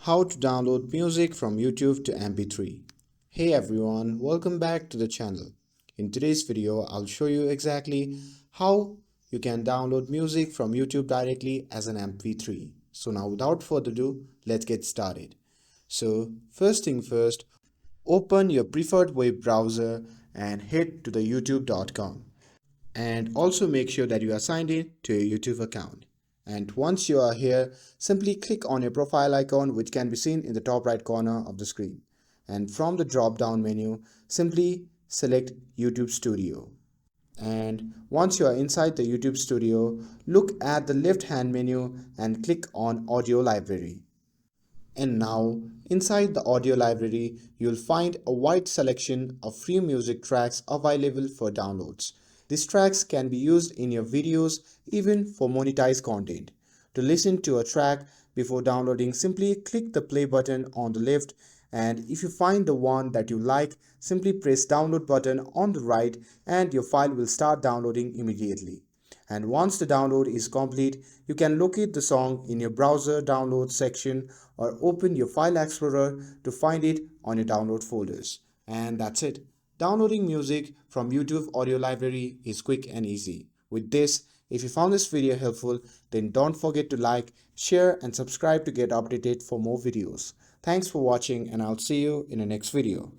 How to download music from YouTube to MP3. Hey everyone, welcome back to the channel. In today's video, I'll show you exactly how you can download music from YouTube directly as an MP3. So now without further ado, let's get started. So first thing first, open your preferred web browser and head to the youtube.com. And also make sure that you are signed in to your YouTube account. And once you are here, simply click on your profile icon, which can be seen in the top right corner of the screen. And from the drop down menu, simply select YouTube Studio. And once you are inside the YouTube Studio, look at the left hand menu and click on Audio Library. And now, inside the audio library, you'll find a wide selection of free music tracks available for downloads. These tracks can be used in your videos, even for monetized content. To listen to a track before downloading, simply click the play button on the left, and if you find the one that you like, simply press download button on the right and your file will start downloading immediately. And once the download is complete, you can locate the song in your browser download section or open your file explorer to find it on your download folders. And that's it. Downloading music from YouTube audio library is quick and easy. With this, if you found this video helpful, then don't forget to like, share and subscribe to get updated for more videos. Thanks for watching and I'll see you in the next video.